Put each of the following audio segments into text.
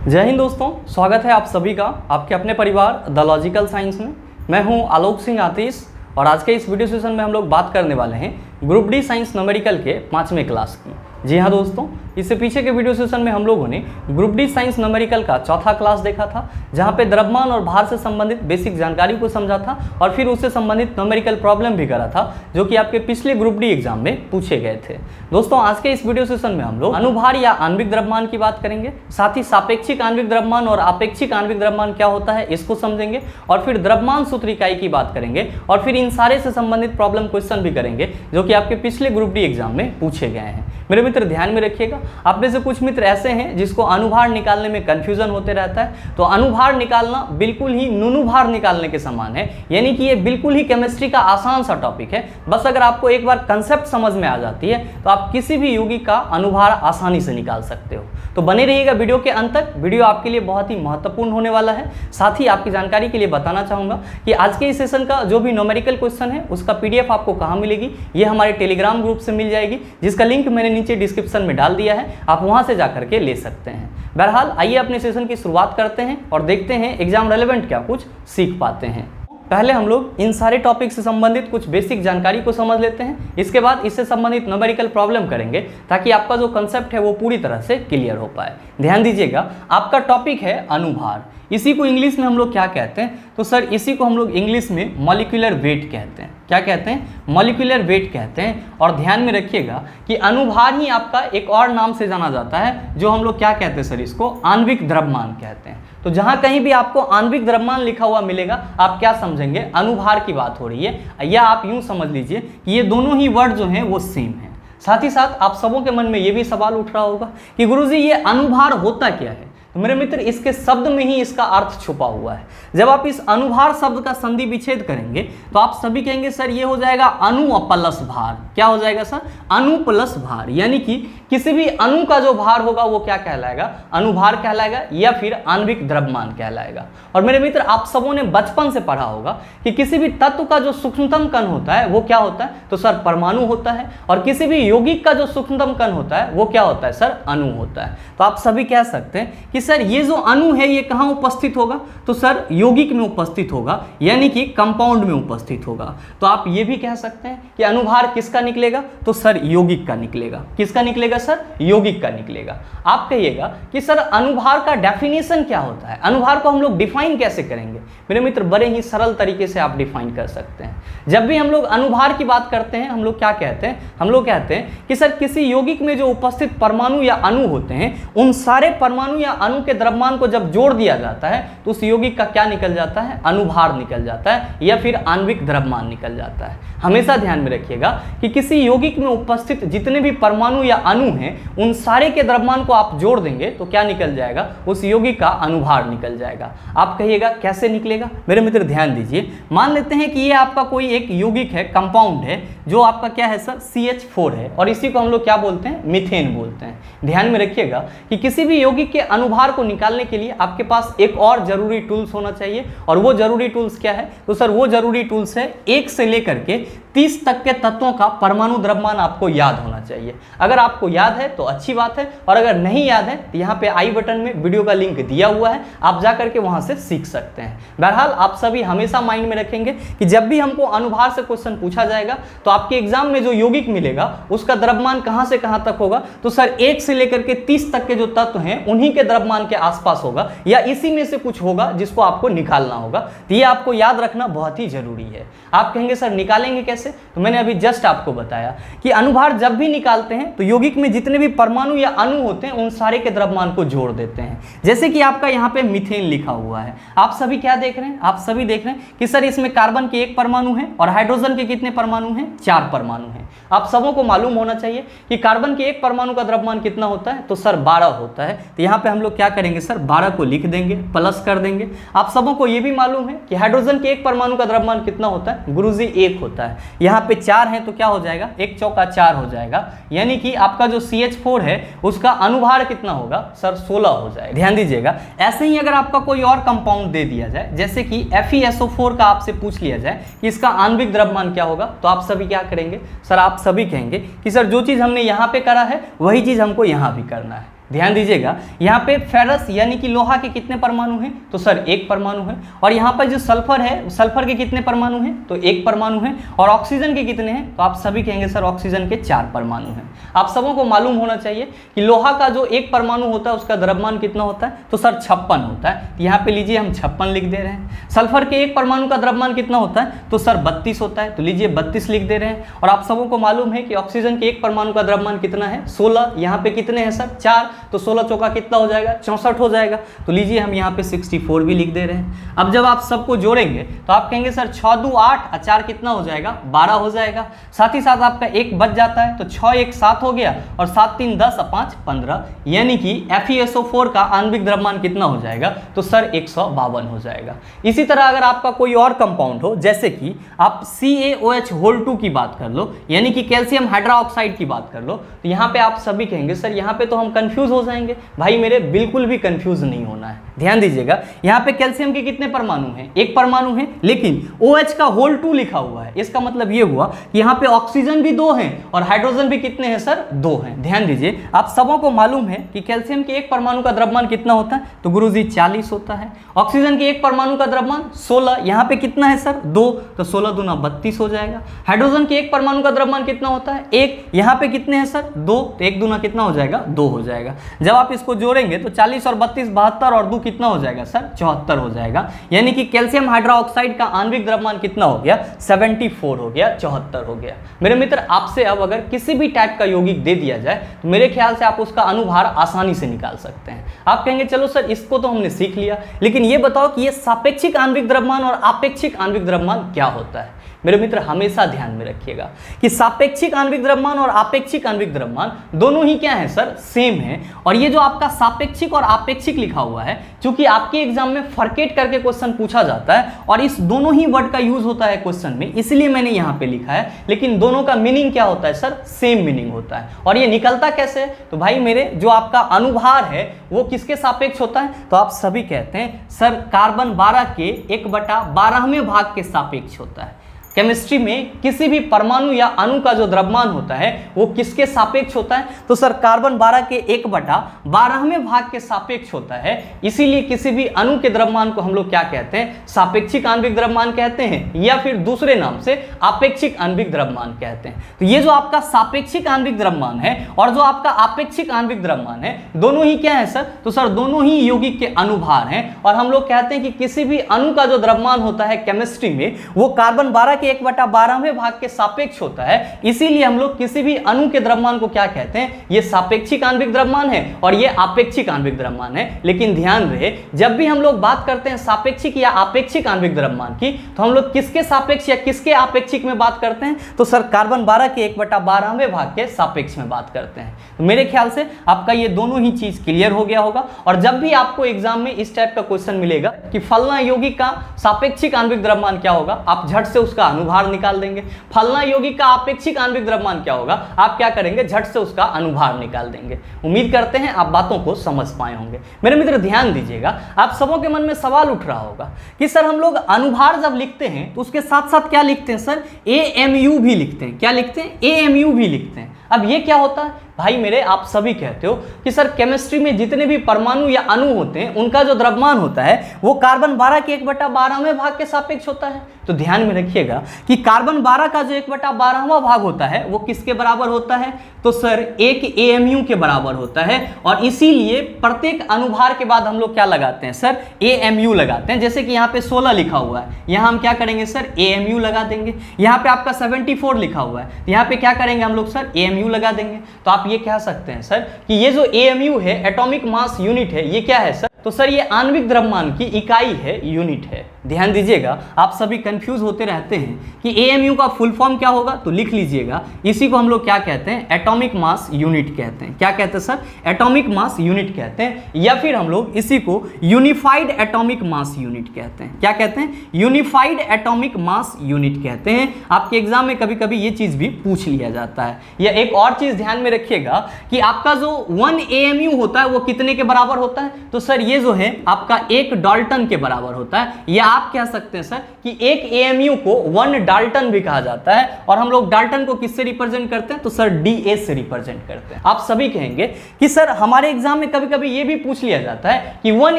जय हिंद दोस्तों, स्वागत है आप सभी का आपके अपने परिवार द लॉजिकल साइंस में। मैं हूं आलोक सिंह आतिश और आज के इस वीडियो सेशन में हम लोग बात करने वाले हैं ग्रुप डी साइंस न्यूमेरिकल के 5वें क्लास की। जी हाँ दोस्तों, इससे पीछे के वीडियो सेशन में हम लोगों ने ग्रुप डी साइंस न्यूमेरिकल का चौथा क्लास देखा था, जहाँ पे द्रव्यमान और भार से संबंधित बेसिक जानकारी को समझा था और फिर उससे संबंधित न्यूमेरिकल प्रॉब्लम भी करा था, जो कि आपके पिछले ग्रुप डी एग्जाम में पूछे गए थे। दोस्तों, आज के इस वीडियो सेशन में हम लोग अनुभार या आणविक द्रव्यमान की बात करेंगे, साथ ही सापेक्षिक आणविक द्रव्यमान और आपेक्षिक आणविक द्रव्यमान क्या होता है इसको समझेंगे, और फिर द्रव्यमान सूत्र इकाई की बात करेंगे, और फिर इन सारे से संबंधित प्रॉब्लम क्वेश्चन भी करेंगे जो कि आपके पिछले ग्रुप डी एग्जाम में पूछे गए हैं। मेरे मित्र ध्यान में रखिएगा, आप में से कुछ मित्र ऐसे हैं जिसको अनुभार निकालने में कंफ्यूजन होते रहता है। तो अनुभार निकालना बिल्कुल ही नुनुभार निकालने के समान है, यानी कि ये बिल्कुल ही केमिस्ट्री का आसान सा टॉपिक है। बस अगर आपको एक बार कंसेप्ट समझ में आ जाती है तो आप किसी भी यौगिक का अनुभार आसानी से निकाल सकते हो। तो बने रहिएगा वीडियो के अंत तक, वीडियो आपके लिए बहुत ही महत्वपूर्ण होने वाला है। साथ ही आपकी जानकारी के लिए बताना चाहूँगा कि आज के इस सेशन का जो भी न्यूमेरिकल क्वेश्चन है उसका PDF आपको कहाँ मिलेगी, ये हमारे टेलीग्राम ग्रुप से मिल जाएगी, जिसका लिंक मैंने नीचे डिस्क्रिप्शन में डाल दिया है, आप वहां से जाकर के ले सकते हैं। बहरहाल आइए अपने सेशन की शुरुआत करते हैं और देखते हैं एग्जाम रेलेवेंट क्या कुछ सीख पाते हैं। पहले हम लोग इन सारे टॉपिक से संबंधित कुछ बेसिक जानकारी को समझ लेते हैं, इसके बाद इससे संबंधित न्यूमेरिकल प्रॉब्लम करेंगे ताकि आपका जो कंसेप्ट है वो पूरी तरह से क्लियर हो पाए। ध्यान दीजिएगा, आपका टॉपिक है अनुभार। इसी को इंग्लिश में हम लोग क्या कहते हैं? तो सर इसी को हम लोग इंग्लिश में मॉलिक्यूलर वेट कहते हैं। क्या कहते हैं? मॉलिक्यूलर वेट कहते हैं। और ध्यान में रखिएगा कि अनुभार ही आपका एक और नाम से जाना जाता है, जो हम लोग क्या कहते हैं सर, इसको आणविक द्रव्यमान कहते हैं। तो जहां कहीं भी आपको आणविक द्रव्यमान लिखा हुआ मिलेगा, आप क्या समझेंगे? अनुभार की बात हो रही है, या आप यूं समझ लीजिए कि ये दोनों ही वर्ड जो हैं वो सेम है। साथ ही साथ आप सबों के मन में ये भी सवाल उठ रहा होगा कि गुरुजी ये अनुभार होता क्या है? तो मेरे मित्र, इसके शब्द में ही इसका अर्थ छुपा हुआ है। जब आप इस अनुभार शब्द का संधि विच्छेद करेंगे तो आप सभी कहेंगे सर ये हो जाएगा अणु प्लस भार। क्या हो जाएगा सर? अणु प्लस भार, यानी कि किसी भी अणु का जो भार होगा वो क्या कहलाएगा? अनुभार कहलाएगा, या फिर आणविक द्रव्यमान कहलाएगा। और मेरे मित्र, आप सबों ने बचपन से पढ़ा होगा कि किसी भी तत्व का जो सूक्ष्मतम कण होता है वो क्या होता है? तो सर परमाणु होता है। और किसी भी यौगिक का जो सूक्ष्मतम कण होता है वो क्या होता है सर? अणु होता है। तो आप सभी कह सकते हैं कि सर ये जो अणु है ये कहाँ उपस्थित होगा? तो सर यौगिक में उपस्थित होगा, यानी कि कंपाउंड में उपस्थित होगा। तो आप ये भी कह सकते हैं कि अनुभार किसका निकलेगा? तो सर यौगिक का निकलेगा। किसका निकलेगा सर? यौगिक का निकलेगा। आप कहिएगा कि सर अनुभार का डेफिनेशन क्या होता है? अनुभार को हम लोग डिफाइन कैसे करेंगे? मेरे मित्र, बड़े ही सरल तरीके से आप डिफाइन कर सकते हैं। जब भी हम लोग अनुभार की बात करते हैं, हम लोग क्या कहते हैं? हम लोग कहते हैं कि सर किसी यौगिक में जो उपस्थित परमाणु या अणु होते हैं, उन सारे परमाणु या अणु के द्रव्यमान को जब जोड़ दिया जाता है तो उस यौगिक का क्या निकल जाता है? अनुभार निकल जाता है, या फिर आणविक द्रव्यमान निकल जाता है। हमेशा ध्यान में रखिएगा कि किसी यौगिक में उपस्थित जितने भी परमाणु या अणु हैं, उन सारे के द्रव्यमान को आप जोड़ देंगे तो क्या निकल जाएगा? उस यौगिक का अनुभार निकल जाएगा। आप कहिएगा कैसे निकलेगा? मेरे मित्र ध्यान दीजिए, मान लेते हैं कि ये आपका कोई एक यौगिक है, कंपाउंड है, जो आपका क्या है सर? CH4 है, और इसी को हम लोग क्या बोलते हैं? मीथेन बोलते हैं। ध्यान में रखिएगा कि किसी भी यौगिक के अनुभार को निकालने के लिए आपके पास एक और जरूरी टूल्स होना चाहिए, और वो जरूरी टूल्स क्या है? तो सर वो जरूरी टूल्स है 1 से लेकर के 30 तक के तत्वों का परमाणु द्रव्यमान आपको याद होना चाहिए। अगर आपको याद है तो अच्छी बात है, और अगर नहीं याद है तो यहाँ पे आई बटन में वीडियो का लिंक दिया हुआ है, आप जा करके वहां से सीख सकते हैं। बहरहाल आप सभी हमेशा माइंड में रखेंगे कि जब भी हमको अनुभार से क्वेश्चन पूछा जाएगा तो आपके एग्जाम में जो यौगिक मिलेगा उसका द्रव्यमान कहां से कहां तक होगा? तो सर 1 से लेकर के 30 तक के जो तत्व हैं उन्हीं के द्रव्यमान के आसपास होगा, या इसी में से कुछ होगा जिसको आपको निकालना होगा। तो ये आपको याद रखना बहुत ही जरूरी है। आप कहेंगे सर निकालेंगे कैसे? तो मैंने अभी जस्ट आपको बताया कि अनुभार जब भी निकालते हैं तो यौगिक में जितने भी परमाणु या अणु होते हैं उन सारे के द्रव्यमान को जोड़ देते हैं। जैसे कि आपका यहाँ पे मीथेन लिखा हुआ है, आप सभी क्या देख रहे हैं? आप सभी देख रहे हैं कि सर इसमें कार्बन के 1 परमाणु है और हाइड्रोजन के कितने परमाणु हैं? 4 परमाणु हैं। आप सबों को मालूम होना चाहिए कि कार्बन के 1 परमाणु का द्रव्यमान कितना होता है? तो सर 12 होता है। तो यहाँ पे हम लोग क्या करेंगे सर? 12 को लिख देंगे, प्लस कर देंगे। आप सबों को ये भी मालूम है कि हाइड्रोजन के 1 परमाणु का द्रव्यमान कितना होता है? गुरुजी 1 होता है। यहाँ पे 4 है तो क्या हो जाएगा? 1 चौका 4 हो जाएगा, यानी कि आपका जो CH4 है उसका अनुभार कितना होगा सर? 16 हो जाएगा। ध्यान दीजिएगा, ऐसे ही अगर आपका कोई और कंपाउंड दे दिया जाए, जैसे कि FeSO4 का आपसे पूछ लिया जाए कि इसका आणविक द्रव्यमान क्या होगा, तो आप सभी क्या करेंगे सर? आप सभी कहेंगे कि सर जो चीज हमने यहाँ पे करा है वही चीज हमको यहाँ भी करना है। ध्यान दीजिएगा, यहाँ पे फेरस यानी कि लोहा के कितने परमाणु हैं, तो सर 1 परमाणु है। और यहाँ पर जो सल्फर है, सल्फर के कितने परमाणु हैं, तो 1 परमाणु है। और ऑक्सीजन के कितने हैं, तो आप सभी कहेंगे सर ऑक्सीजन के 4 परमाणु हैं। आप सबों को मालूम होना चाहिए कि लोहा का जो 1 परमाणु होता है उसका द्रव्यमान कितना होता है, तो सर 56 होता है। यहाँ पे लीजिए हम 56 लिख दे रहे हैं। सल्फर के 1 परमाणु का द्रव्यमान कितना होता है, तो सर 32 होता है, तो लीजिए 32 लिख दे रहे हैं। और आप सबों को मालूम है कि ऑक्सीजन के 1 परमाणु का द्रव्यमान कितना है, 16। यहाँ पे कितने हैं सर, 4, तो 16 चौका कितना हो जाएगा, 64 हो जाएगा। तो लीजिए हम यहाँ पे 64 भी लिख दे रहे हैं। अब जब आप सबको जोड़ेंगे तो आप कहेंगे सर 6 2 8 और 4 कितना हो जाएगा, 12 हो जाएगा। साथ ही साथ आपका 1 बच जाता है, तो 6 1 7 हो गया और 7 3 10 और 5 15, यानी कि FeSO4 का आणविक द्रव्यमान कितना हो जाएगा, तो सर 152 हो जाएगा। इसी तरह अगर आपका कोई और कंपाउंड हो, जैसे कि आप CaOH2 की बात कर लो, यानी कि कैल्शियम हाइड्रोक्साइड की बात कर लो, तो यहाँ पे आप सभी कहेंगे सर यहाँ पे तो हम कंफ्यूज हो जाएंगे। भाई मेरे बिल्कुल भी कंफ्यूज नहीं होना है। ध्यान दीजिएगा, यहाँ पे कैल्शियम के कितने परमाणु हैं, 1 परमाणु है, लेकिन OH का होल 2 लिखा हुआ है। इसका मतलब ये हुआ कि यहाँ पे ऑक्सीजन भी 2 हैं और हाइड्रोजन भी कितने हैं सर, 2 हैं। ध्यान दीजिए, आप सबों को मालूम है कि कैल्शियम के 1 परमाणु का द्रव्यमान कितना होता है, तो गुरुजी 40 होता है। ऑक्सीजन के 1 परमाणु का द्रव्यमान 16, यहाँ पे कितना है सर, 2, तो 16 दूना 32 हो जाएगा। हाइड्रोजन के 1 परमाणु का द्रव्यमान कितना होता है, 1, यहाँ पे कितने हैं सर, 2, तो 1 दूना कितना हो जाएगा, 2 हो जाएगा। जब आप इसको जोड़ेंगे तो 40 और 32 72 और 2 कितना हो जाएगा सर, 74 हो जाएगा। यानी कि कैल्शियम हाइड्रोक्साइड का आणविक द्रव्यमान कितना हो गया, 74 हो गया, 74 हो गया। मेरे मित्र, आपसे अब अगर किसी भी टाइप का यौगिक दे दिया जाए तो मेरे ख्याल से आप उसका अनुभार आसानी से निकाल सकते हैं। आप कहेंगे चलो सर इसको तो हमने सीख लिया, लेकिन ये बताओ कि ये सापेक्षिक आणविक द्रव्यमान और आपेक्षिक आणविक द्रव्यमान क्या होता है। मेरे मित्र, हमेशा ध्यान में रखिएगा कि सापेक्षिक आणविक द्रव्यमान और आपेक्षिक आणविक द्रव्यमान दोनों ही क्या है सर, सेम है। और ये जो आपका सापेक्षिक और आपेक्षिक लिखा हुआ है, क्योंकि आपके एग्जाम में फरकेट करके क्वेश्चन पूछा जाता है और इस दोनों ही वर्ड का यूज होता है क्वेश्चन में, इसलिए मैंने यहाँ पे लिखा है। लेकिन दोनों का मीनिंग क्या होता है सर, सेम मीनिंग होता है। और ये निकलता कैसे, तो भाई मेरे जो आपका अनुभार है वो किसके सापेक्ष होता है, तो आप सभी कहते हैं सर कार्बन 12 के 1/12वें भाग के सापेक्ष होता है। केमिस्ट्री में किसी भी परमाणु या अणु का जो द्रव्यमान होता है वो किसके सापेक्ष होता है, तो सर कार्बन 12 के 1/12वें भाग के सापेक्ष होता है। इसीलिए किसी भी अणु के द्रव्यमान को हम लोग क्या कहते हैं, सापेक्षिक आणविक द्रव्यमान कहते हैं, या फिर दूसरे नाम से आपेक्षिक आणविक द्रव्यमान कहते हैं। तो ये जो आपका सापेक्षिक आणविक द्रव्यमान है और जो आपका आपेक्षिक आणविक द्रव्यमान है, दोनों ही क्या है सर, तो सर दोनों ही यौगिक के अनुभार हैं। और हम लोग कहते हैं कि किसी भी अणु का जो द्रव्यमान होता है केमिस्ट्री में वो कार्बन 12 के 1/12वें भाग के सापेक्ष होता है। इसीलिए हम लोग किसी भी अणु के द्रव्यमान को क्या कहते हैं, ये सापेक्षिक आणविक द्रव्यमान है और ये आपेक्षिक आणविक द्रव्यमान है। लेकिन ध्यान रहे, जब भी हम लोग बात करते हैं सापेक्षिक या आपेक्षिक आणविक द्रव्यमान की, तो हम लोग किसके सापेक्ष या किसके आपेक्षिक में बात करते हैं, तो सर कार्बन 12 के 1/12वें भाग के सापेक्ष में बात करते हैं। तो मेरे ख्याल से आपका ये दोनों ही चीज क्लियर हो गया होगा। और जब भी आपको एग्जाम में इस टाइप का क्वेश्चन मिलेगा कि फलना यौगिक का सापेक्षिक आणविक द्रव्यमान क्या होगा, आप झट से उसका अनुभार निकाल देंगे। फलना यौगिक का आपेक्षिक आणविक द्रव्यमान क्या होगा, आप क्या करेंगे, झट से उसका अनुभार निकाल देंगे। उम्मीद करते हैं आप बातों को समझ पाए होंगे। मेरे मित्र ध्यान दीजिएगा, आप सबों के मन में सवाल उठ रहा होगा कि सर हम लोग अनुभार जब लिखते हैं तो उसके साथ साथ क्या लिखते हैं सर, AMU भी लिखते हैं। क्या लिखते हैं, AMU भी लिखते हैं। अब ये क्या होता है भाई मेरे, आप सभी कहते हो कि सर केमिस्ट्री में जितने भी परमाणु या अणु होते हैं उनका जो द्रव्यमान होता है वो कार्बन 12 के 1/12वें भाग के सापेक्ष होता है। तो ध्यान में रखिएगा कि कार्बन 12 का जो 1/12वां भाग होता है वो किसके बराबर होता है, तो सर 1 AMU के बराबर होता है। और इसीलिए प्रत्येक अनुभार के बाद हम लोग क्या लगाते हैं सर, AMU लगाते हैं। जैसे कि यहाँ पे 16 लिखा हुआ है, यहाँ हम क्या करेंगे सर, AMU लगा देंगे। यहाँ पे आपका 74 लिखा हुआ है, यहाँ पे क्या करेंगे हम लोग सर, AMU लगा देंगे। तो आप ये कह सकते हैं सर कि ये जो AMU है, एटॉमिक मास यूनिट है, ये क्या है सर, तो सर ये आणविक द्रव्यमान की इकाई है, यूनिट है। ध्यान दीजिएगा, आप सभी कंफ्यूज होते रहते हैं कि AMU का फुल फॉर्म क्या होगा, तो लिख लीजिएगा, इसी को हम लोग क्या कहते हैं, एटॉमिक मास यूनिट कहते हैं। क्या कहते हैं सर, एटॉमिक मास यूनिट कहते हैं, या फिर हम लोग इसी को यूनिफाइड एटॉमिक मास यूनिट कहते हैं। क्या कहते हैं, यूनिफाइड एटॉमिक मास यूनिट कहते हैं। आपके एग्जाम में कभी कभी ये चीज भी पूछ लिया जाता है। या एक और चीज ध्यान में रखिएगा कि आपका जो 1 AMU होता है वो कितने के बराबर होता है, तो सर ये जो है आपका 1 डाल्टन के बराबर होता है। या आप आप कह सकते हैं सर कि एक एएमयू को 1 डाल्टन भी कहा जाता है, और हम लोग डाल्टन को किससे रिप्रेजेंट करते हैं, तो सर डीए से रिप्रेजेंट करते हैं। आप सभी कहेंगे कि सर हमारे एग्जाम में कभी कभी ये भी पूछ लिया जाता है कि 1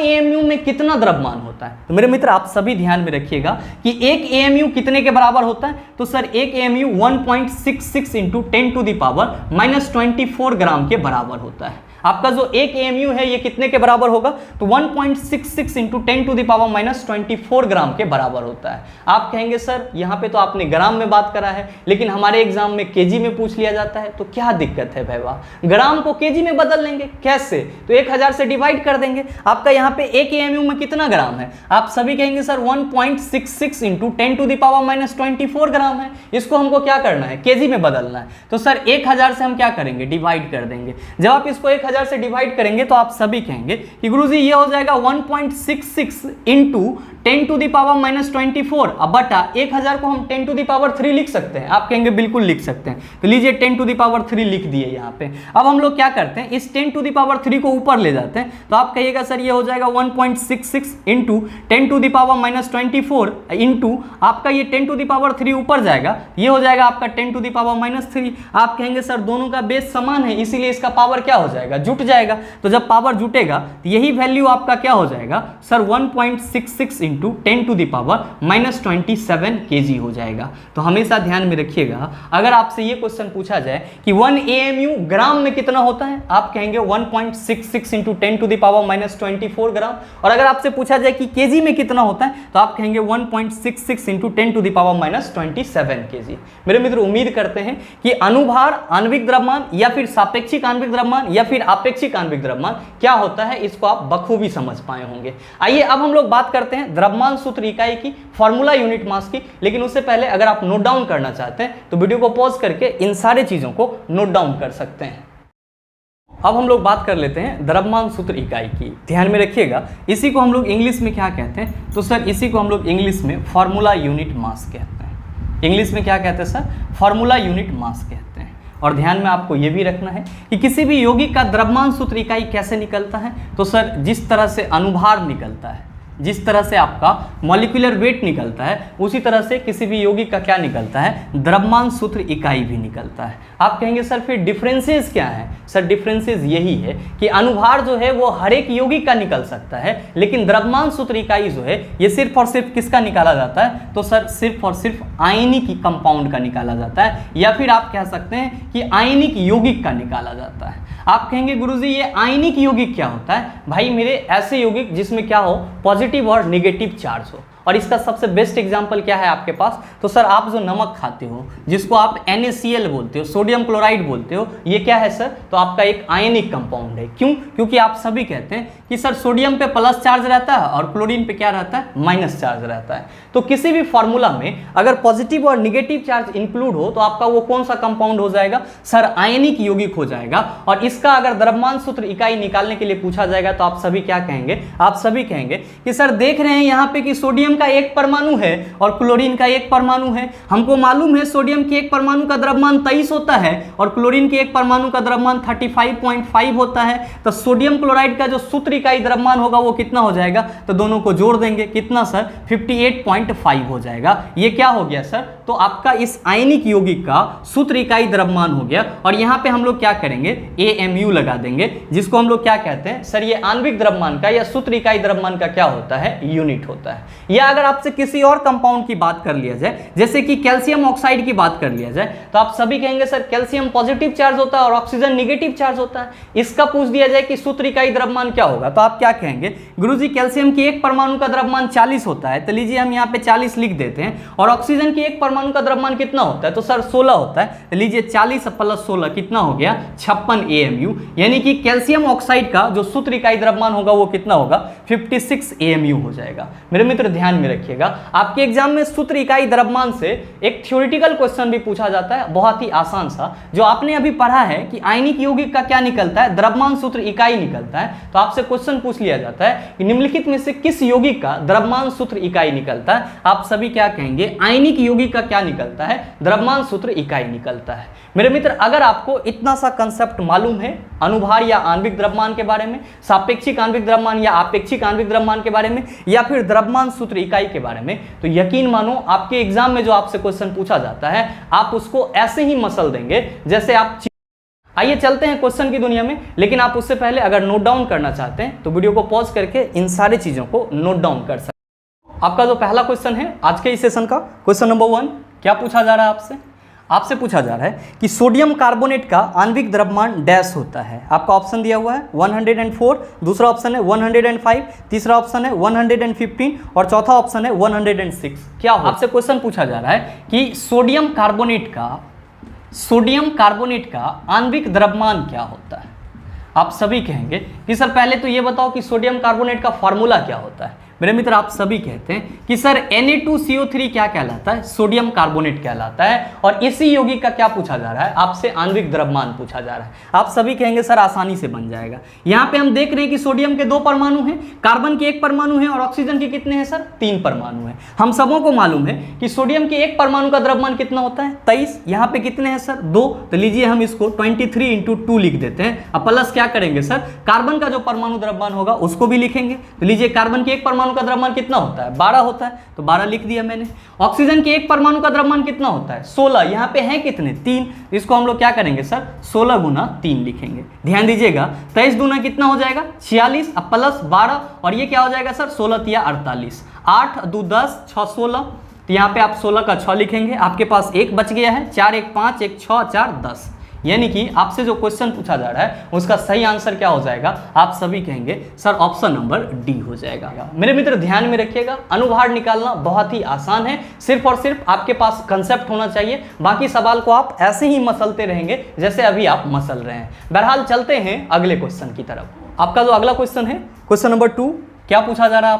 एएमयू में कितना द्रव्यमान होता है। तो मेरे मित्र आप सभी ध्यान में रखिएगा कि एक एएमयू कितने के बराबर होता है, तो सर एक एएमयू 1.66 इंटू 10⁻24 ग्राम के बराबर होता है। आपका जो एक एएमयू है ये कितने के बराबर होगा, तो 1.66 इंटू 10⁻24 ग्राम के बराबर होता है। आप कहेंगे सर यहाँ पे तो आपने ग्राम में बात करा है, लेकिन हमारे एग्जाम में केजी में पूछ लिया जाता है, तो क्या दिक्कत है भैया, ग्राम को केजी में बदल लेंगे। कैसे, तो 1000 से डिवाइड कर देंगे। आपका यहाँ पे एक एएमयू में कितना ग्राम है, आप सभी कहेंगे सर 1.66 इंटू 10⁻24 ग्राम है। इसको हमको क्या करना है, केजी में बदलना है। तो सर 1000 से हम क्या करेंगे, डिवाइड कर देंगे। जब आप इसको 1000 से डिवाइड करेंगे तो आप सभी कहेंगे कि गुरुजी ये हो जाएगा 1.66 इंटू 10⁻24 अब बटा 1000 को हम 10⁻3 लिख सकते हैं। आप कहेंगे बिल्कुल लिख सकते हैं, तो लीजिए 10⁻3 लिख दिए यहाँ पे। अब हम लोग क्या करते हैं, इस 10⁻3 को ऊपर ले जाते हैं, तो आप कहिएगा सर ये हो जाएगा 1.66 इंटू 10⁻24 इंटू आपका ये 10⁻3 ऊपर जाएगा, ये हो जाएगा आपका 10⁻3। आप कहेंगे सर दोनों का बेस समान है, इसीलिए इसका पावर क्या हो जाएगा, जुट जाएगा। तो जब पावर जुटेगा तो यही वैल्यू आपका क्या हो जाएगा सर 1.66 इंटू 10⁻27 kg हो जाएगा। तो हमेशा ध्यान में रखिएगा, अगर आपसे ये क्वेश्चन पूछा जाए कि 1 एएमयू ग्राम में कितना होता है, आप कहेंगे 1.66 इंटू 10⁻24 ग्राम। और अगर आपसे पूछा जाए कि केजी में कितना होता है, तो आप कहेंगे 1.66 इंटू 10⁻27 kg। मेरे मित्र उम्मीद करते हैं कि अनुभार आणविक द्रव्यमान या फिर सापेक्षिक आणविक द्रव्यमान या फिर आपेक्षिक आणविक द्रव्यमान क्या होता है, इसको आप बखूबी समझ पाए होंगे। आइए अब हम लोग बात करते हैं द्रव्यमान सूत्र इकाई की, फॉर्मूला यूनिट मास की। लेकिन उससे पहले अगर आप नोट डाउन करना चाहते हैं तो वीडियो को पॉज करके इन सारी चीजों को नोट डाउन कर सकते हैं। अब हम लोग बात कर लेते हैं द्रव्यमान सूत्र इकाई की। ध्यान में रखिएगा, इसी को हम लोग इंग्लिश में क्या कहते हैं, तो सर इसी को हम लोग इंग्लिश में फॉर्मूला यूनिट मास कहते हैं। इंग्लिश में क्या कहते हैं सर, फॉर्मूला यूनिट मास कहते हैं। और ध्यान में आपको यह भी रखना है कि किसी भी यौगिक का द्रव्यमान सूत्र इकाई कैसे निकलता है, तो सर जिस तरह से अनुभार निकलता है, जिस तरह से आपका मॉलिक्यूलर वेट निकलता है, उसी तरह से किसी भी यौगिक का क्या निकलता है, द्रव्यमान सूत्र इकाई भी निकलता है। आप कहेंगे सर फिर डिफरेंसेस क्या है, सर डिफरेंसेस यही है कि अनुभार जो है वो हर एक यौगिक का निकल सकता है, लेकिन द्रव्यमान सूत्र इकाई जो है ये सिर्फ और सिर्फ किसका निकाला जाता है, तो सर सिर्फ और सिर्फ आयनिक कंपाउंड का निकाला जाता है, या फिर आप कह सकते हैं कि आयनिक यौगिक का निकाला जाता है। आप कहेंगे गुरुजी ये आयनिक यौगिक क्या होता है, भाई मेरे ऐसे यौगिक जिसमें क्या हो, पॉजिटिव और नेगेटिव चार्ज हो। और इसका सबसे बेस्ट एग्जांपल क्या है आपके पास, तो सर आप जो नमक खाते हो जिसको आप NaCl बोलते हो, सोडियम क्लोराइड बोलते हो, ये क्या है सर, तो आपका एक आयनिक कंपाउंड है। क्यों, क्योंकि आप सभी कहते हैं कि सर सोडियम पे प्लस चार्ज रहता है और क्लोरीन पे क्या रहता है, माइनस चार्ज रहता है। तो किसी भी फॉर्मूला में अगर पॉजिटिव और निगेटिव चार्ज इंक्लूड हो तो आपका वो कौन सा कंपाउंड हो जाएगा, सर आयनिक यौगिक हो जाएगा। और इसका अगर द्रव्यमान सूत्र इकाई निकालने के लिए पूछा जाएगा तो आप सभी क्या कहेंगे, आप सभी कहेंगे कि सर देख रहे हैं यहाँ पे कि सोडियम का एक परमाणु है और क्लोरीन का एक परमाणु है। हमको मालूम है सोडियम के एक परमाणु का द्रव्यमान 23 होता है और क्लोरीन के एक परमाणु का द्रव्यमान 35.5 होता है। तो सोडियम क्लोराइड का जो सूत्र इकाई द्रव्यमान होगा वो कितना हो जाएगा, तो दोनों को जोड़ देंगे, कितना सर, 58.5 हो जाएगा। ये क्या हो गया सर, तो आपका इस आयनिक यौगिक का सूत्र इकाई द्रव्यमान हो गया। और यहाँ पे हम लोग क्या करेंगे, AMU लगा देंगे, जिसको हम लोग क्या कहते हैं सर, ये आणविक द्रव्यमान का या सूत्र इकाई द्रव्यमान का क्या होता है, यूनिट होता है। या अगर आपसे किसी और कंपाउंड की बात कर लिया जाए, जैसे कि कैल्शियम ऑक्साइड की बात कर लिया जाए, तो आप सभी कहेंगे सर कैल्शियम पॉजिटिव चार्ज होता है और ऑक्सीजन निगेटिव चार्ज होता है। इसका पूछ दिया जाए कि सूत्र इकाई द्रव्यमान क्या होगा, तो आप क्या कहेंगे, गुरुजी कैल्शियम की एक परमाणु का द्रव्यमान 40 होता है, तो लीजिए हम यहाँ पे 40 लिख देते हैं। और ऑक्सीजन की एक परमाणु का द्रव्यमान कितना होता है, तो सर 16 होता है, तो लीजिए 40 + 16 कितना हो गया, 56 AMU। यानी कि कैल्शियम ऑक्साइड का जो सूत्र इकाई द्रव्यमान होगा वो कितना होगा, 56 AMU हो जाएगा। मेरे मित्र ध्यान में रखिएगा, आपके एग्जाम में सूत्र इकाई द्रव्यमान से एक थ्योरेटिकल क्वेश्चन भी पूछा जाता है, बहुत ही आसान सा, जो आपने अभी पढ़ा है कि आयनिक यौगिक का क्या निकलता है, द्रव्यमान सूत्र इकाई निकलता है। तो आपसे क्वेश्चन क्वेश्चन पूछ लिया जाता है कि निम्नलिखित में से किस यौगिक का द्रव्यमान सूत्र इकाई निकलता है, आप सभी क्या कहेंगे, आयनिक यौगिक का क्या निकलता है, द्रव्यमान सूत्र इकाई निकलता है। मेरे मित्र, अगर आपको इतना सा कंसेप्ट मालूम है अनुभार या आणविक द्रव्यमान के बारे में, सापेक्षिक आणविक द्रव्यमान या आपेक्षिक आणविक द्रव्यमान के बारे में, या फिर द्रव्यमान सूत्र इकाई के बारे में, तो यकीन मानो आपके एग्जाम में जो आपसे क्वेश्चन पूछा जाता है आप उसको ऐसे ही मसल देंगे जैसे आप। आइए चलते हैं क्वेश्चन की दुनिया में, लेकिन आप उससे पहले अगर नोट डाउन करना चाहते हैं तो वीडियो को पॉज करके इन सारी चीजों को नोट डाउन कर सकते हैं। आपका जो पहला क्वेश्चन है आज के इस सेशन का, क्वेश्चन नंबर 1, क्या पूछा जा रहा है आपसे पूछा जा रहा है कि सोडियम कार्बोनेट का आणविक द्रव्यमान डैश होता है। आपका ऑप्शन दिया हुआ है 104, दूसरा ऑप्शन है 105, तीसरा ऑप्शन है 115 और चौथा ऑप्शन है 106। क्या हो आपसे क्वेश्चन पूछा जा रहा है कि सोडियम कार्बोनेट का आणविक द्रव्यमान क्या होता है। आप सभी कहेंगे कि सर पहले तो ये बताओ कि सोडियम कार्बोनेट का फार्मूला क्या होता है। मेरे मित्र, आप सभी कहते हैं कि सर Na2CO3 क्या कहलाता है, सोडियम कार्बोनेट कहलाता है, और इसी यौगिक का क्या पूछा जा रहा है, आपसे आणविक द्रव्यमान पूछा जा रहा है। आप सभी कहेंगे सर आसानी से बन जाएगा। यहाँ पे हम देख रहे हैं कि सोडियम के 2 परमाणु हैं, कार्बन के 1 परमाणु है और ऑक्सीजन के कितने हैं सर, 3 परमाणु हैं। हम सबों को मालूम है कि सोडियम के 1 परमाणु का द्रव्यमान कितना होता है, 23। यहाँ पे कितने हैं सर, 2, तो लीजिए हम इसको 23 × 2 लिख देते हैं। अब प्लस क्या करेंगे सर, कार्बन का जो परमाणु द्रव्यमान होगा उसको भी लिखेंगे। तो लीजिए कार्बन के 1 परमाणु का द्रव्यमान कितना होता है, 12 होता है, तो 12 लिख दिया मैंने। ऑक्सीजन के 1 परमाणु का द्रव्यमान कितना होता है, 16। यहाँ पे है कितने, 3, इसको हम लोग क्या करेंगे सर, 16 × 3 लिखेंगे। ध्यान दीजिएगा 23 दूना कितना हो जाएगा, 46, अब प्लस 12 और ये क्या हो जाएगा सर, 16 तिया 48, 8 2 10 6 16, तो यहाँ पे आप 16 का 6 लिखेंगे। आपके पास 1 बच गया है, 4 1 5 1 6 4 10, यानी कि आपसे जो क्वेश्चन पूछा जा रहा है उसका सही आंसर क्या हो जाएगा, आप सभी कहेंगे सर ऑप्शन नंबर डी हो जाएगा। मेरे मित्र ध्यान में रखिएगा, अनुभार निकालना बहुत ही आसान है, सिर्फ और सिर्फ आपके पास कंसेप्ट होना चाहिए। बाकी सवाल को आप ऐसे ही मसलते रहेंगे जैसे अभी आप मसल रहे हैं। बहरहाल चलते हैं अगले क्वेश्चन की तरफ। आपका जो अगला क्वेश्चन है, क्वेश्चन नंबर 2, क्या पूछा जा रहा है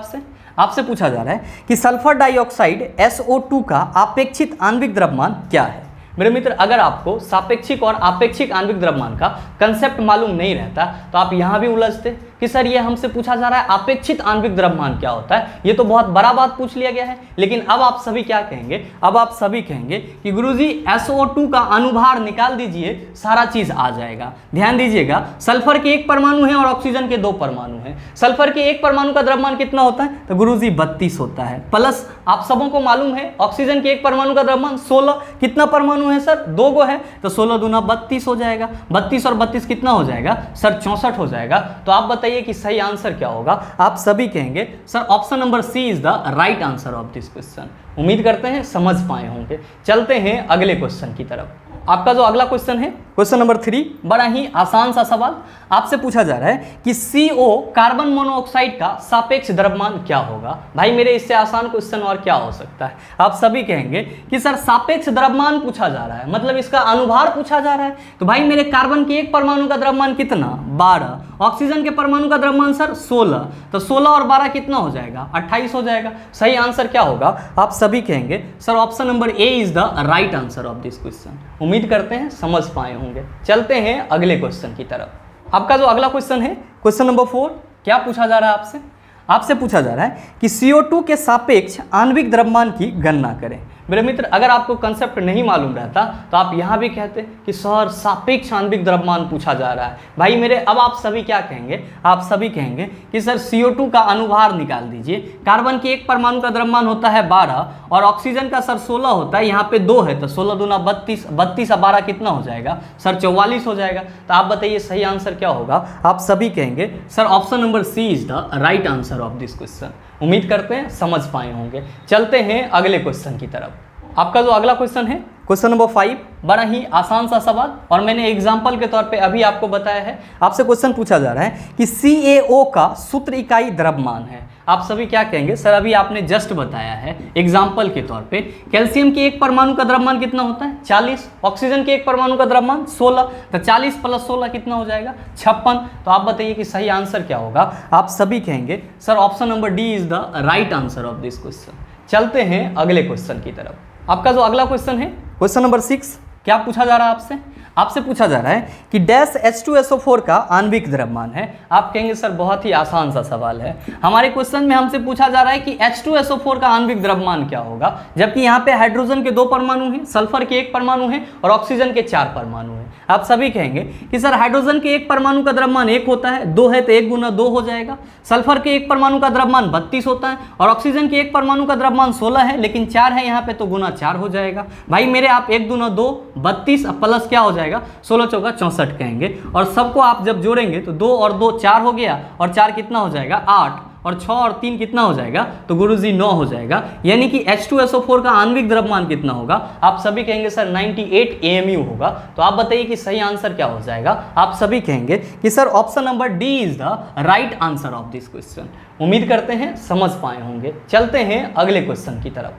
आपसे पूछा जा रहा है कि सल्फर डाइऑक्साइड SO2 का अपेक्षित आणविक द्रव्यमान क्या है। मेरे मित्र, अगर आपको सापेक्षिक और आपेक्षिक आणविक द्रव्यमान का कंसेप्ट मालूम नहीं रहता तो आप यहाँ भी उलझते कि सर ये हमसे पूछा जा रहा है अपेक्षित आणविक द्रव्यमान क्या होता है, ये तो बहुत बड़ा बात पूछ लिया गया है। लेकिन अब आप सभी क्या कहेंगे, अब आप सभी कहेंगे कि गुरुजी SO2 का अनुभार निकाल दीजिए, सारा चीज आ जाएगा। ध्यान दीजिएगा, सल्फर के 1 परमाणु है और ऑक्सीजन के 2 परमाणु हैं। सल्फर के 1 परमाणु का द्रव्यमान कितना होता है, तो गुरुजी 32 होता है। प्लस आप सबों को मालूम है ऑक्सीजन के 1 परमाणु का द्रव्यमान 16, कितना परमाणु है सर, 2 गो है, तो 16 दूना 32 हो जाएगा। 32 और 32 कितना हो जाएगा सर, 64 हो जाएगा। तो आप बताइए कि सही आंसर क्या होगा। आप सभी कहेंगे sir option number C is the right answer of this question. उम्मीद करते हैं समझ पाए होंगे। चलते हैं अगले क्वेश्चन की तरफ। आपका जो अगला क्वेश्चन है, क्वेश्चन नंबर 3, बड़ा ही आसान सा सवाल आपसे पूछा जा रहा है कि CO कार्बन मोनोऑक्साइड का सापेक्ष द्रव्यमान क्या होगा। भाई मेरे, इससे आसान क्वेश्चन और क्या हो सकता है। आप सभी कहेंगे कि सर सापेक्ष द्रव्यमान पूछा जा रहा है, मतलब इसका अनुभार पूछा जा रहा है। तो भाई मेरे कार्बन के 1 परमाणु का द्रव्यमान कितना, 12, ऑक्सीजन के परमाणु का द्रव्यमान सर 16, तो 16 और 12 कितना हो जाएगा, 28 हो जाएगा। सही आंसर क्या होगा, आप सभी कहेंगे sir option number A is the right answer of this question. उम्मीद करते हैं समझ पाए होंगे। चलते हैं अगले क्वेश्चन की तरफ। आपका जो अगला क्वेश्चन है, क्वेश्चन नंबर 4, क्या पूछा जा रहा है आपसे पूछा जा रहा है कि CO2 के सापेक्ष आणविक द्रव्यमान की गणना करें। मेरे मित्र, अगर आपको कंसेप्ट नहीं मालूम रहता तो आप यहाँ भी कहते कि सर सापेक्ष आणविक द्रव्यमान पूछा जा रहा है। भाई मेरे, अब आप सभी क्या कहेंगे, आप सभी कहेंगे कि सर CO2 का अनुभार निकाल दीजिए। कार्बन के 1 परमाणु का द्रव्यमान होता है 12 और ऑक्सीजन का सर 16 होता है, यहाँ पे 2 है, तो 16 दूना 32, 32 और 12 कितना हो जाएगा सर, 44 हो जाएगा। तो आप बताइए सही आंसर क्या होगा। आप सभी कहेंगे sir option number C is the right answer of this question. उम्मीद करते हैं समझ पाए होंगे। चलते हैं अगले क्वेश्चन की तरफ। आपका जो अगला क्वेश्चन है, क्वेश्चन नंबर 5, बड़ा ही आसान सा सवाल और मैंने एग्जाम्पल के तौर पे अभी आपको बताया है। आपसे क्वेश्चन पूछा जा रहा है कि CaO का सूत्र इकाई द्रव्यमान है। आप सभी क्या कहेंगे सर, अभी आपने जस्ट बताया है एग्जाम्पल के तौर पे, कैल्शियम के 1 परमाणु का द्रव्यमान कितना होता है 40, ऑक्सीजन के 1 परमाणु का द्रव्यमान 16, तो 40 + 16 कितना हो जाएगा 56। तो आप बताइए कि सही आंसर क्या होगा। आप सभी कहेंगे sir option number D is the right answer of this question. चलते हैं अगले क्वेश्चन की तरफ। आपका जो अगला क्वेश्चन है, क्वेश्चन नंबर 6, क्या पूछा जा रहा है आपसे। आपसे पूछा जा रहा है कि डैश H2SO4 का आणविक द्रव्यमान है। आप कहेंगे सर बहुत ही आसान सा सवाल है। हमारे क्वेश्चन में हमसे पूछा जा रहा है कि H2SO4 का आणविक द्रव्यमान क्या होगा, जबकि यहाँ पे हाइड्रोजन के 2 परमाणु हैं, सल्फर के 1 परमाणु है और ऑक्सीजन के 4 परमाणु हैं। आप सभी कहेंगे कि सर हाइड्रोजन के 1 परमाणु का द्रव्यमान 1 होता है, 2 है तो 1 गुना 2 हो जाएगा। सल्फर के 1 परमाणु का द्रव्यमान 32 होता है और ऑक्सीजन के 1 परमाणु का द्रव्यमान 16 है, लेकिन 4 है यहाँ पे तो गुना 4 हो जाएगा। भाई मेरे आप 1 दूना 2 32 प्लस क्या हो जाएगा 16 चौका 64 कहेंगे, और सबको आप जब जोड़ेंगे तो 2 और 2 4 हो गया और 4 कितना हो जाएगा 8 और 6 और 3 कितना हो जाएगा तो गुरुजी 9 हो जाएगा। यानी कि H2SO4 का आणविक द्रव्यमान कितना होगा, आप सभी कहेंगे सर 98 AMU होगा। तो आप बताइए कि सही आंसर क्या हो जाएगा। आप सभी कहेंगे कि sir option number D is the right answer of this question. उम्मीद करते हैं समझ पाए होंगे। चलते हैं अगले क्वेश्चन की तरफ।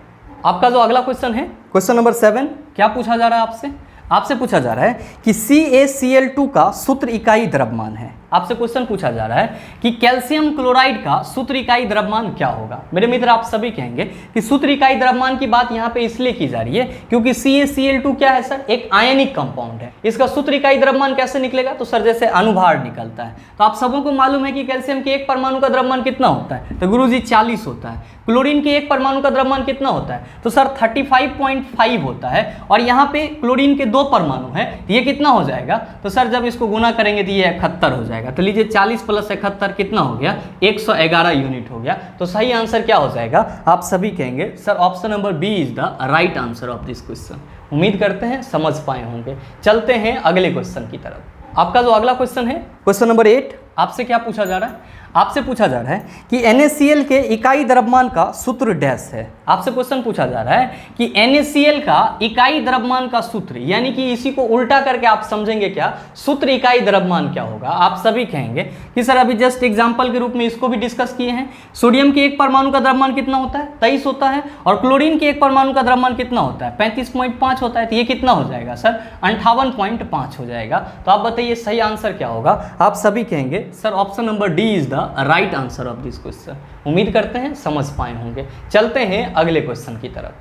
आपका जो अगला क्वेश्चन है क्वेश्चन नंबर 7, क्या पूछा जा रहा है आपसे? आपसे पूछा जा रहा है कि CaCl2 का सूत्र इकाई द्रव्यमान है। आपसे क्वेश्चन पूछा जा रहा है कि कैल्शियम क्लोराइड का सूत्र इकाई द्रव्यमान क्या होगा। मेरे मित्र आप सभी कहेंगे कि सूत्र इकाई द्रव्यमान की बात यहाँ पे इसलिए की जा रही है क्योंकि CaCl2 क्या है सर, एक आयनिक कंपाउंड है। इसका सूत्र इकाई द्रव्यमान कैसे निकलेगा, तो सर जैसे अनुभार निकलता है। तो आप सबों को मालूम है कि कैल्शियम के 1 परमाणु का द्रव्यमान कितना होता है, तो गुरुजी 40 होता है। क्लोरीन के 1 परमाणु का द्रव्यमान कितना होता है, तो सर 35.5 होता है। और यहाँ पे क्लोरीन के 2 परमाणु है, ये कितना हो जाएगा, तो सर जब इसको गुना करेंगे तो ये 71 हो जाएगा। तो लीजिए 40 प्लस 71 कितना हो गया 111 यूनिट हो गया। तो सही आंसर क्या हो जाएगा, आप सभी कहेंगे sir option number B is the right answer of this question. उम्मीद करते हैं समझ पाए होंगे। चलते हैं अगले क्वेश्चन की तरफ। आपका जो अगला क्वेश्चन है क्वेश्चन नंबर 8, आपसे क्या पूछा जा रहा है? आपसे पूछा जा रहा है कि NaCl के इकाई द्रव्यमान का सूत्र डैश है। आपसे क्वेश्चन पूछा जा रहा है कि NaCl का इकाई द्रव्यमान का सूत्र, यानी कि इसी को उल्टा करके आप समझेंगे क्या, सूत्र इकाई द्रव्यमान क्या होगा। आप सभी कहेंगे कि सर अभी जस्ट एग्जांपल के रूप में इसको भी डिस्कस किए हैं। सोडियम के 1 परमाणु का द्रव्यमान कितना होता है 23 होता है और क्लोरीन के 1 परमाणु का द्रव्यमान कितना होता है 35.5 होता है। तो ये कितना हो जाएगा सर 58.5 हो जाएगा। तो आप बताइए सही आंसर क्या होगा। आप सभी कहेंगे sir option number D is the right answer of this question. उम्मीद करते हैं समझ पाए होंगे। चलते हैं अगले क्वेश्चन की तरफ।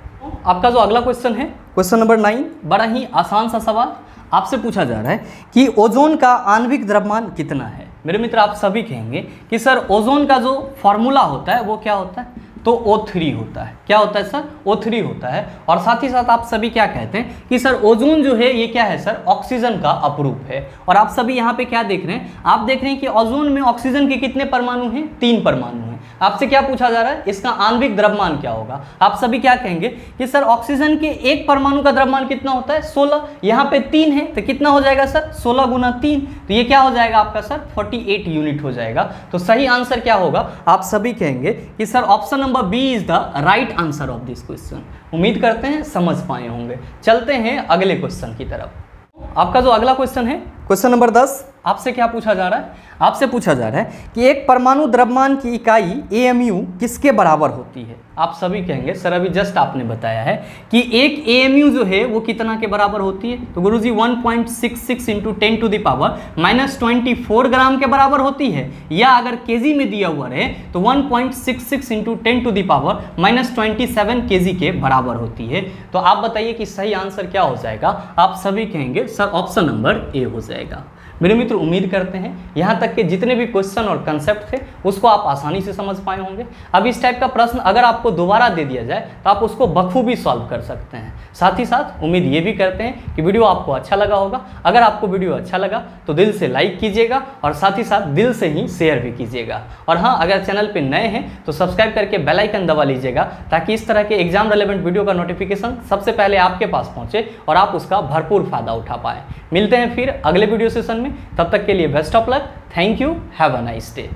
आपका जो अगला क्वेश्चन है क्वेश्चन नंबर 9, बड़ा ही आसान सा सवाल। आपसे पूछा जा रहा है कि ओजोन का आणविक द्रव्यमान कितना है। मेरे मित्र आप सभी कहेंगे कि सर ओजोन का जो फॉर्मूला होता है वो क्या होता है, तो O3 होता है। क्या होता है सर, O3 होता है। और साथ ही साथ आप सभी क्या कहते हैं कि सर ओजोन जो है ये क्या है सर, ऑक्सीजन का अपरूप है। और आप सभी यहाँ पे क्या देख रहे हैं, आप देख रहे हैं कि ओजोन में ऑक्सीजन के कितने परमाणु हैं, 3 परमाणु हैं। आपसे क्या पूछा जा रहा है, इसका आणविक द्रव्यमान क्या होगा। आप सभी क्या कहेंगे कि सर ऑक्सीजन के 1 परमाणु का द्रव्यमान कितना होता है 16, यहाँ पे 3 है तो कितना हो जाएगा सर 16 गुना 3, तो ये क्या हो जाएगा आपका सर 48 यूनिट हो जाएगा। तो सही आंसर क्या होगा, आप सभी कहेंगे कि sir option number B is the right answer of this question. उम्मीद करते हैं समझ पाए होंगे। चलते हैं अगले क्वेश्चन की तरफ। आपका जो अगला क्वेश्चन है क्वेश्चन नंबर 10, आपसे क्या पूछा जा रहा है। आपसे पूछा जा रहा है कि एक परमाणु द्रव्यमान की इकाई AMU किसके बराबर होती है। आप सभी कहेंगे सर अभी जस्ट आपने बताया है कि एक AMU जो है वो कितना के बराबर होती है, तो गुरुजी 1.66 इंटू 10⁻24 ग्राम के बराबर होती है। या अगर केजी में दिया हुआ रहे तो 1.66 इंटू 10⁻27 केजी के बराबर होती है। तो आप बताइए कि सही आंसर क्या हो जाएगा। आप सभी कहेंगे सर ऑप्शन नंबर ए हो जाएगा। मेरे मित्र उम्मीद करते हैं यहाँ तक के जितने भी क्वेश्चन और कंसेप्ट थे उसको आप आसानी से समझ पाए होंगे। अब इस टाइप का प्रश्न अगर आपको दोबारा दे दिया जाए तो आप उसको बखूबी सॉल्व कर सकते हैं। साथ ही साथ उम्मीद ये भी करते हैं कि वीडियो आपको अच्छा लगा होगा। अगर आपको वीडियो अच्छा लगा तो दिल से लाइक कीजिएगा और साथ ही साथ दिल से ही शेयर भी कीजिएगा। और हाँ, अगर चैनल पर नए हैं तो सब्सक्राइब करके बेल आइकन दबा लीजिएगा ताकि इस तरह के एग्जाम रिलेवेंट वीडियो का नोटिफिकेशन सबसे पहले आपके पास पहुँचे और आप उसका भरपूर फायदा उठा पाएँ। मिलते हैं फिर अगले वीडियो सेशन में, तब तक के लिए best of luck. Thank you, have a nice day.